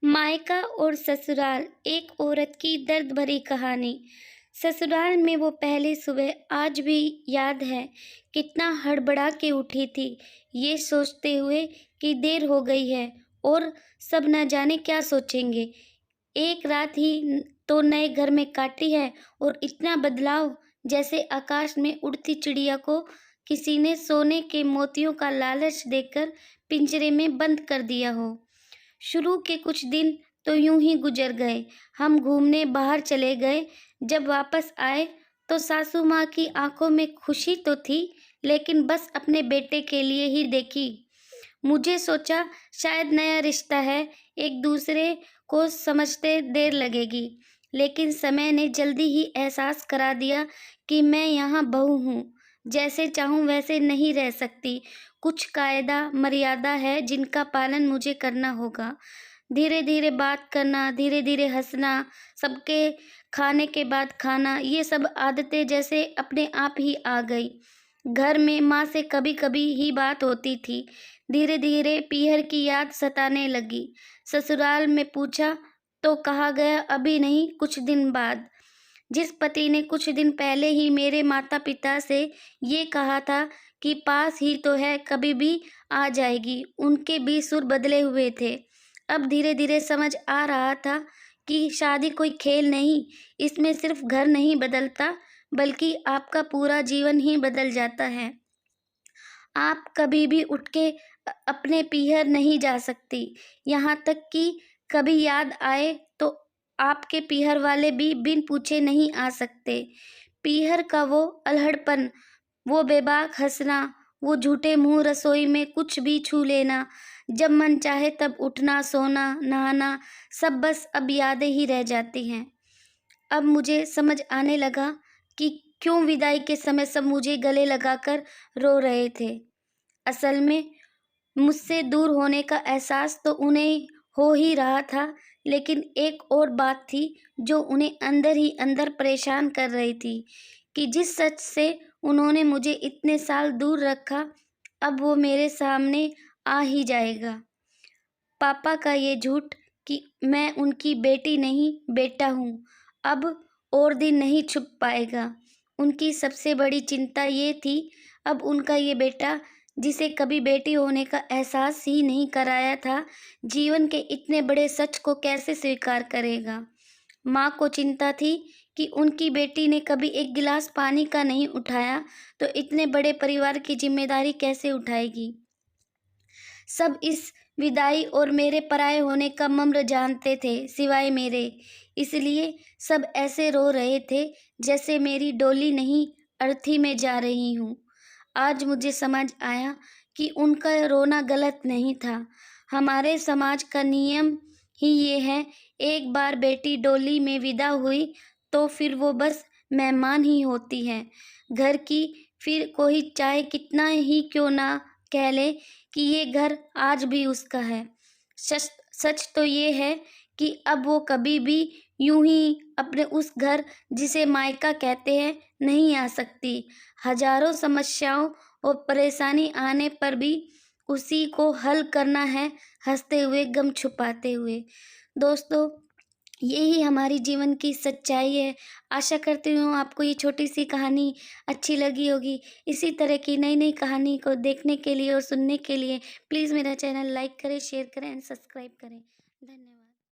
मायका और ससुराल, एक औरत की दर्द भरी कहानी। ससुराल में वो पहली सुबह आज भी याद है। कितना हड़बड़ा के उठी थी, ये सोचते हुए कि देर हो गई है और सब न जाने क्या सोचेंगे। एक रात ही तो नए घर में काटी है और इतना बदलाव, जैसे आकाश में उड़ती चिड़िया को किसी ने सोने के मोतियों का लालच देकर पिंजरे में बंद कर दिया हो। शुरू के कुछ दिन तो यूं ही गुजर गए। हम घूमने बाहर चले गए। जब वापस आए तो सासू माँ की आंखों में खुशी तो थी, लेकिन बस अपने बेटे के लिए ही देखी। मुझे सोचा शायद नया रिश्ता है, एक दूसरे को समझते देर लगेगी, लेकिन समय ने जल्दी ही एहसास करा दिया कि मैं यहाँ बहू हूँ। जैसे चाहूँ वैसे नहीं रह सकती। कुछ कायदा मर्यादा है जिनका पालन मुझे करना होगा। धीरे धीरे बात करना, धीरे धीरे हंसना, सबके खाने के बाद खाना, ये सब आदतें जैसे अपने आप ही आ गई। घर में माँ से कभी कभी ही बात होती थी। धीरे धीरे पीहर की याद सताने लगी। ससुराल में पूछा तो कहा गया अभी नहीं, कुछ दिन बाद। जिस पति ने कुछ दिन पहले ही मेरे माता पिता से ये कहा था कि पास ही तो है, कभी भी आ जाएगी, उनके भी सुर बदले हुए थे। अब धीरे धीरे समझ आ रहा था कि शादी कोई खेल नहीं, इसमें सिर्फ घर नहीं बदलता, बल्कि आपका पूरा जीवन ही बदल जाता है। आप कभी भी उठ के अपने पीहर नहीं जा सकती। यहाँ तक कि कभी याद आए तो आपके पीहर वाले भी बिन पूछे नहीं आ सकते। पीहर का वो अल्हड़पन, वो बेबाक हंसना, वो झूठे मुंह रसोई में कुछ भी छू लेना, जब मन चाहे तब उठना, सोना, नहाना, सब बस अब यादें ही रह जाती हैं। अब मुझे समझ आने लगा कि क्यों विदाई के समय सब मुझे गले लगाकर रो रहे थे। असल में मुझसे दूर होने का एहसास तो उन्हें हो ही रहा था, लेकिन एक और बात थी जो उन्हें अंदर ही अंदर परेशान कर रही थी कि जिस सच से उन्होंने मुझे इतने साल दूर रखा, अब वो मेरे सामने आ ही जाएगा। पापा का ये झूठ कि मैं उनकी बेटी नहीं बेटा हूँ, अब और दिन नहीं छुप पाएगा। उनकी सबसे बड़ी चिंता ये थी, अब उनका ये बेटा, जिसे कभी बेटी होने का एहसास ही नहीं कराया था, जीवन के इतने बड़े सच को कैसे स्वीकार करेगा। माँ को चिंता थी कि उनकी बेटी ने कभी एक गिलास पानी का नहीं उठाया, तो इतने बड़े परिवार की जिम्मेदारी कैसे उठाएगी। सब इस विदाई और मेरे पराये होने का मर्म जानते थे, सिवाय मेरे। इसलिए सब ऐसे रो रहे थे जैसे मेरी डोली नहीं, अर्थी में जा रही हूँ। आज मुझे समझ आया कि उनका रोना गलत नहीं था। हमारे समाज का नियम ही ये है, एक बार बेटी डोली में विदा हुई तो फिर वो बस मेहमान ही होती है घर की। फिर कोई चाहे कितना ही क्यों ना कह ले कि ये घर आज भी उसका है। सच सच तो ये है कि अब वो कभी भी यूं ही अपने उस घर, जिसे मायका कहते हैं, नहीं आ सकती। हजारों समस्याओं और परेशानी आने पर भी उसी को हल करना है, हंसते हुए, गम छुपाते हुए। दोस्तों, यही हमारी जीवन की सच्चाई है। आशा करती हूँ आपको ये छोटी सी कहानी अच्छी लगी होगी। इसी तरह की नई नई कहानी को देखने के लिए और सुनने के लिए प्लीज़ मेरा चैनल लाइक करें, शेयर करें एंड सब्सक्राइब करें। धन्यवाद।